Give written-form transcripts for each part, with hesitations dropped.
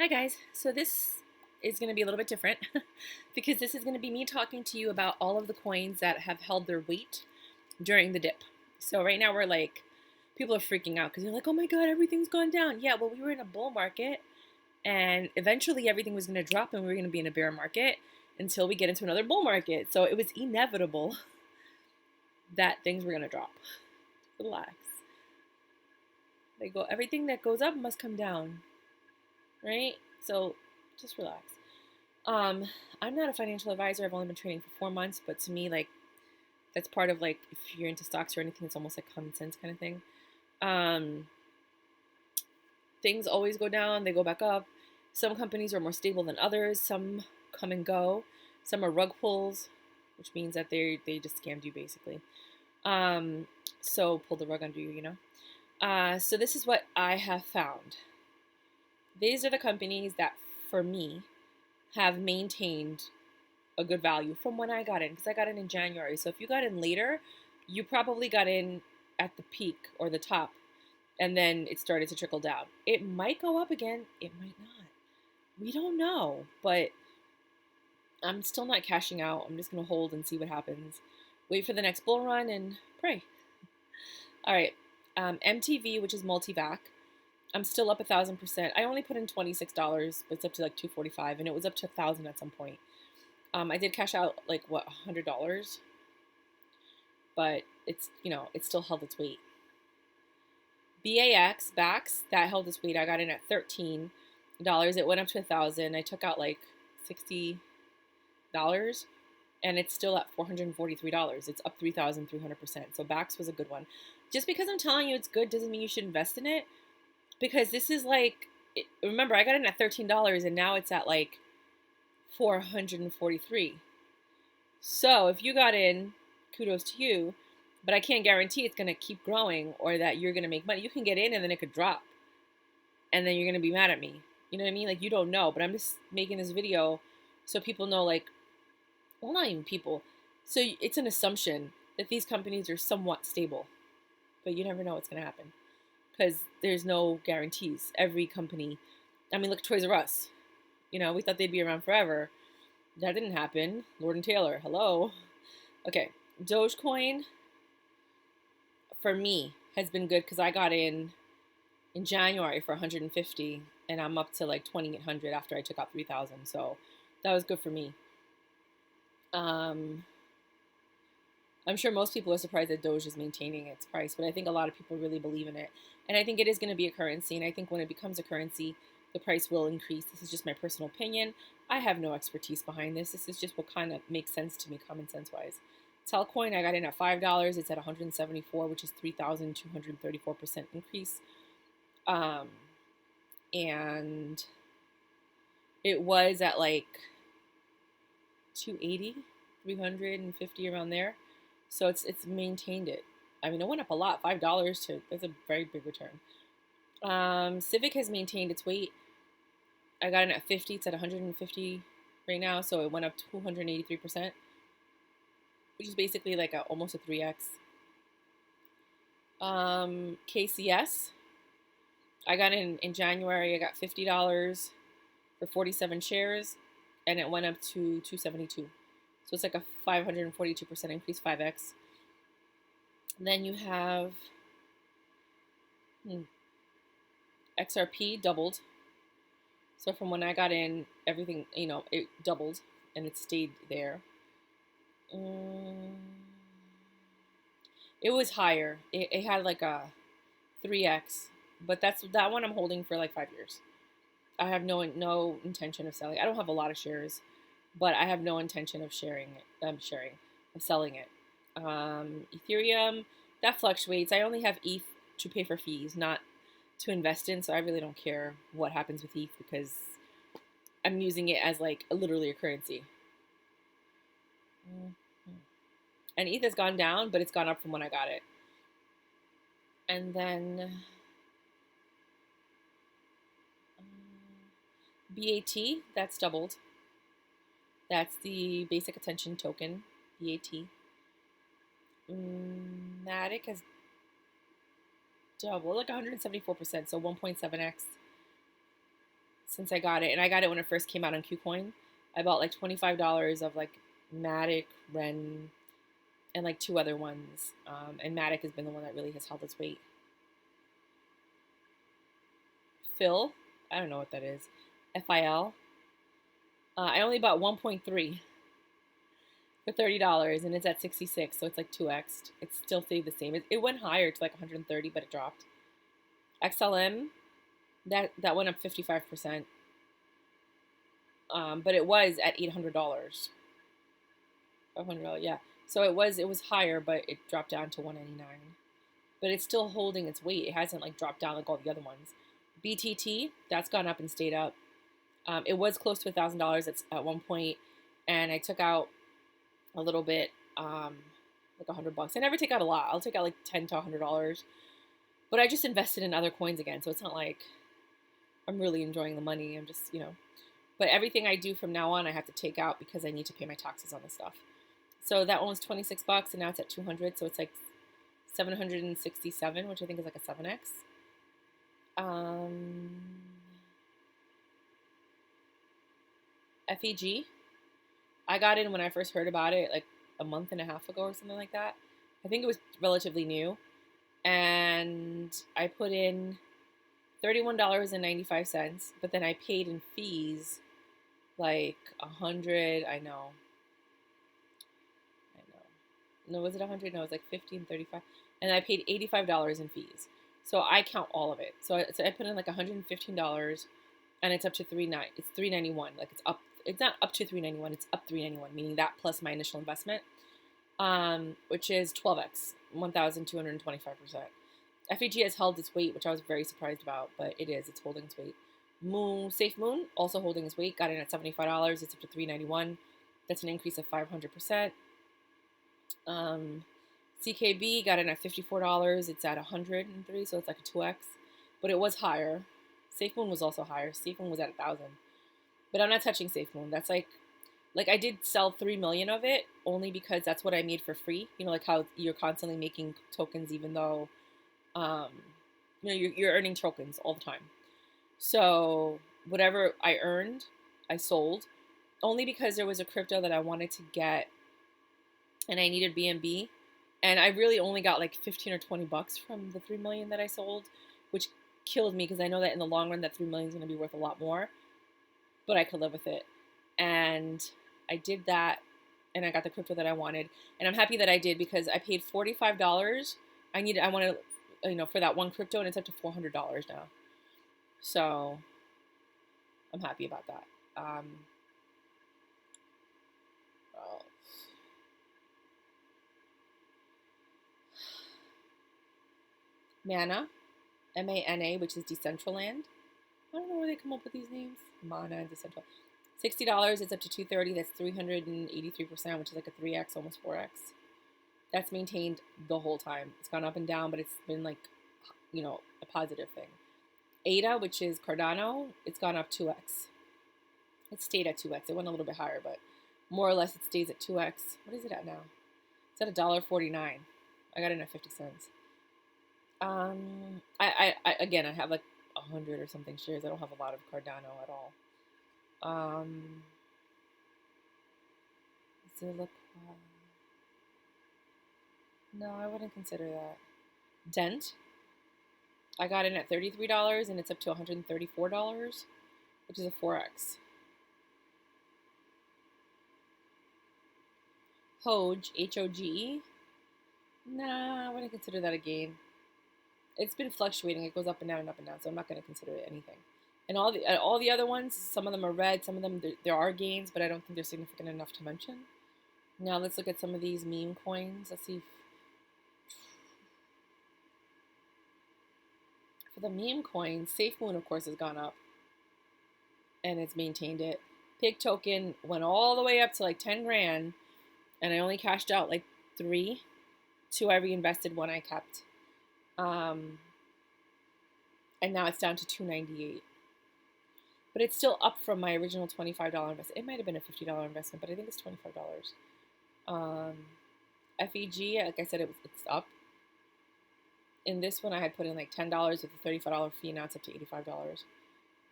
Hi guys, so this is going to be a little bit different because this is going to be me talking to you about all of the coins that have held their weight during the dip. So right now we're like, people are freaking out because they're like, oh my god, everything's gone down. Yeah, well, we were in a bull market and eventually everything was going to drop and we were going to be in a bear market until we get into another bull market. So it was inevitable that things were going to drop. Relax. They go, everything that goes up must come down, right? So just relax. I'm not a financial advisor. I've only been trading for 4 months, but to me, like, that's part of, like, if you're into stocks or anything, it's almost like common sense kind of thing. Um, Things always go down, they go back up. Some companies are more stable than others. Some come and go. Some are rug pulls, which means that they just scammed you basically. So pull the rug under you, you know. So this is what I have found. These are the companies that, for me, have maintained a good value from when I got in, because I got in January. So if you got in later, you probably got in at the peak or the top, and then it started to trickle down. It might go up again, it might not. We don't know, but I'm still not cashing out. I'm just going to hold and see what happens. Wait for the next bull run and pray. All right. MTV, which is multivac. I'm still up 1,000%. I only put in $26, but it's up to like $245, and it was up to 1,000 at some point. I did cash out like what, $100, but it's, you know, it still held its weight. BAX, that held its weight. I got in at $13. It went up to 1,000. I took out like $60, and it's still at $443. It's up 3,300%. So BAX was a good one. Just because I'm telling you it's good doesn't mean you should invest in it, because this is like, remember, I got in at $13 and now it's at like 443. So if you got in, kudos to you, but I can't guarantee it's going to keep growing or that you're going to make money. You can get in and then it could drop, and then you're going to be mad at me. You know what I mean? Like, you don't know, but I'm just making this video so people know, like, well, not even people. So it's an assumption that these companies are somewhat stable, but you never know what's going to happen because there's no guarantees. Every company, I mean, look at Toys R Us. You know, we thought they'd be around forever. That didn't happen. Lord and Taylor, hello. Okay, Dogecoin, for me, has been good because I got in January for 150, and I'm up to like 2,800 after I took out 3,000. So that was good for me. I'm sure most people are surprised that Doge is maintaining its price, but I think a lot of people really believe in it. And I think it is going to be a currency, and I think when it becomes a currency, the price will increase. This is just my personal opinion. I have no expertise behind this. This is just what kind of makes sense to me, common sense wise. Telcoin, I got in at $5. It's at 174, which is 3,234% increase. And it was at like 280, 350 around there. So it's maintained it. I mean, it went up a lot, $5 to, that's a very big return. Civic has maintained its weight. I got in at 50. It's at 150 right now, so it went up 283%, which is basically like almost a 3x. KCS, I got in January. I got $50 for 47 shares, and it went up to 272. So it's like a 542% increase, 5x. Then you have Xrp doubled. So from when I got in, everything, you know, it doubled and it stayed there. It was higher. It had like a 3x, but that one I'm holding for like 5 years. I have no intention of selling. I don't have a lot of shares, but I have no intention of of selling it. Ethereum, that fluctuates. I only have ETH to pay for fees, not to invest in, so I really don't care what happens with ETH because I'm using it as like literally a currency. And ETH has gone down, but it's gone up from when I got it. And then BAT, that's doubled. That's the basic attention token, BAT. Matic has doubled, like 174%, so 1.7x. since I got it. And I got it when it first came out on Kucoin. I bought like $25 of like Matic, Ren, and like 2 other ones. And Matic has been the one that really has held its weight. Phil, I don't know what that is. FIL. I only bought 1.3 for $30, and it's at 66, so it's like 2x. It's still stayed the same. It went higher to like 130, but it dropped. XLM, that went up 55%. But it was at $800. $500, yeah. So it was higher, but it dropped down to 199. But it's still holding its weight. It hasn't like dropped down like all the other ones. BTT, that's gone up and stayed up. It was close to $1,000 at one point, and I took out a little bit, like $100. I never take out a lot. I'll take out like $10 to $100, but I just invested in other coins again, so it's not like I'm really enjoying the money. I'm just, but everything I do from now on, I have to take out because I need to pay my taxes on this stuff. So that one was $26, and now it's at 200, so it's like 767, which I think is like a 7x. FEG, I got in when I first heard about it, like a month and a half ago or something like that. I think it was relatively new, and I put in $31.95, but then I paid in fees like 100. I know. No, was it 100? No, it was like 15.35, and I paid $85 in fees. So I count all of it. So I put in like $115, and it's up to It's $391. Like it's up. It's not up to $391. It's up $391, meaning that plus my initial investment, which is 12x, 1,225%. FEG has held its weight, which I was very surprised about, but it is. It's holding its weight. Safe Moon also holding its weight. Got in at $75. It's up to $391. That's an increase of 500%. CKB got in at $54. It's at 103, so it's like a 2x, but it was higher. Safe Moon was also higher. Safe Moon was at 1,000, but I'm not touching Safe Moon. That's like I did sell 3 million of it only because that's what I made for free. Like how you're constantly making tokens, even though, you're earning tokens all the time. So whatever I earned, I sold only because there was a crypto that I wanted to get, and I needed BNB, and I really only got like 15 or 20 bucks from the 3 million that I sold, which killed me because I know that in the long run that 3 million is going to be worth a lot more, but I could live with it. And I did that, and I got the crypto that I wanted, and I'm happy that I did because I paid $45. I wanted, for that one crypto, and it's up to $400 now. So I'm happy about that. Mana, MANA, which is Decentraland. I don't know where they come up with these names. Mana and Decentral. $60, it's up to 230. That's 383%, which is like a 3x, almost 4x. That's maintained the whole time. It's gone up and down, but it's been like, a positive thing. ADA, which is Cardano, it's gone up 2x. It stayed at 2x. It went a little bit higher, but more or less it stays at 2x. What is it at now? It's at $1.49. I got in at 50 cents. I again, I have like 100 or something shares. I don't have a lot of Cardano at all. No, I wouldn't consider that. Dent, I got in at $33, and it's up to $134, which is a 4x. Hoge, Hoge, nah, I wouldn't consider that a game. It's been fluctuating. It goes up and down and up and down, so I'm not going to consider it anything. And all the other ones, some of them are red, some of them there are gains, but I don't think they're significant enough to mention. Now let's look at some of these meme coins. Let's see. For the meme coins, Safe Moon, of course, has gone up, and it's maintained it. Pig token went all the way up to like 10 grand, and I only cashed out like 3. 2 I reinvested, 1 I kept. And now it's down to $298. But it's still up from my original $25 investment. It might have been a $50 investment, but I think it's $25. FEG, like I said, it's up. In this one, I had put in like $10 with a $35 fee. Now it's up to $85.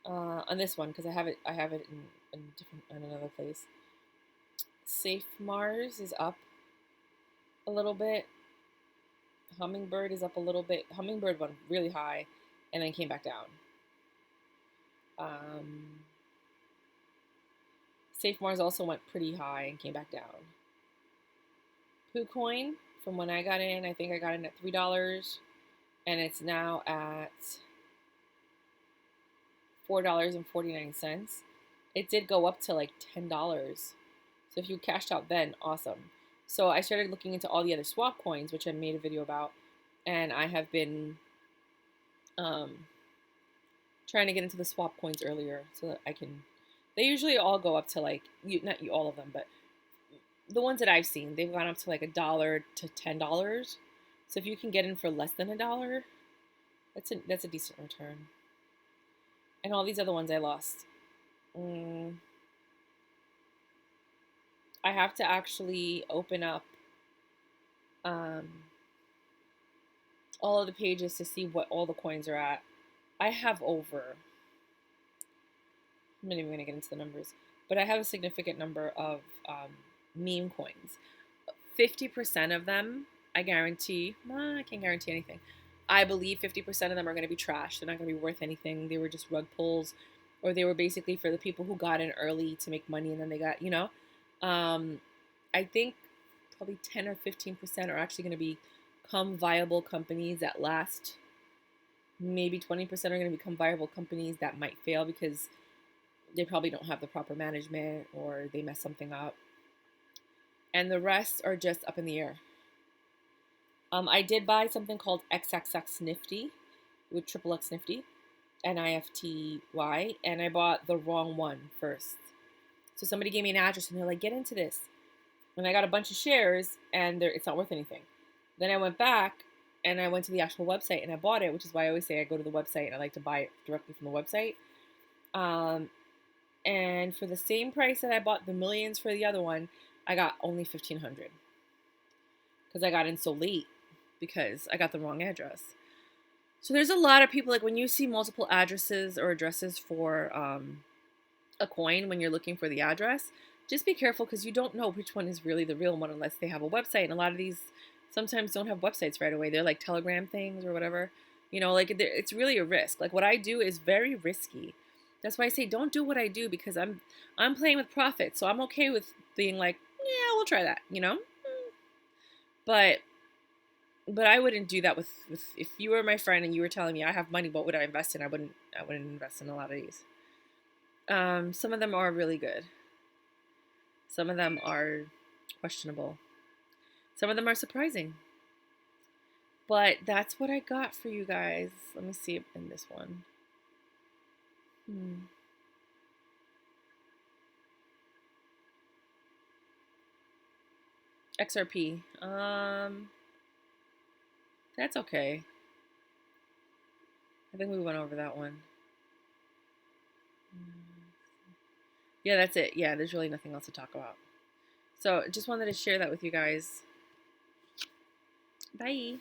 on this one because I have it in another place. Safe Mars is up a little bit. Hummingbird is up a little bit. Hummingbird went really high and then came back down. Safe Mars also went pretty high and came back down. Kucoin, from when I got in, I think I got in at $3, and it's now at $4.49. It did go up to like $10. So if you cashed out then, awesome. So I started looking into all the other swap coins, which I made a video about, and I have been trying to get into the swap coins earlier so that I can. They usually all go up to like not all of them, but the ones that I've seen, they've gone up to like $1 to $10. So if you can get in for less than $1, that's a decent return. And all these other ones I lost. I have to actually open up all of the pages to see what all the coins are at. I have over, I'm not even going to get into the numbers, but I have a significant number of meme coins. 50% of them, I guarantee, I can't guarantee anything. I believe 50% of them are going to be trash. They're not going to be worth anything. They were just rug pulls, or they were basically for the people who got in early to make money and then they got, I think probably 10 or 15% are actually going to become viable companies that last. Maybe 20% are going to become viable companies that might fail because they probably don't have the proper management or they mess something up. And the rest are just up in the air. I did buy something called XXX Nifty with triple X Nifty, NIFTY, and I bought the wrong one first. So somebody gave me an address and they're like, get into this. And I got a bunch of shares and it's not worth anything. Then I went back and I went to the actual website and I bought it, which is why I always say I go to the website and I like to buy it directly from the website. And for the same price that I bought the millions for the other one, I got only $1,500 because I got in so late because I got the wrong address. So there's a lot of people, like when you see multiple addresses or addresses for a coin when you're looking for the address, just be careful because you don't know which one is really the real one unless they have a website. And a lot of these sometimes don't have websites right away. They're like Telegram things or whatever. Like it's really a risk. Like what I do is very risky. That's why I say don't do what I do because I'm playing with profit. So I'm okay with being like, yeah, we'll try that, But I wouldn't do that with if you were my friend and you were telling me I have money, what would I invest in? I wouldn't invest in a lot of these. Some of them are really good. Some of them are questionable. Some of them are surprising. But that's what I got for you guys. Let me see in this one. XRP. That's okay. I think we went over that one. Yeah, that's it. Yeah, there's really nothing else to talk about. So just wanted to share that with you guys. Bye.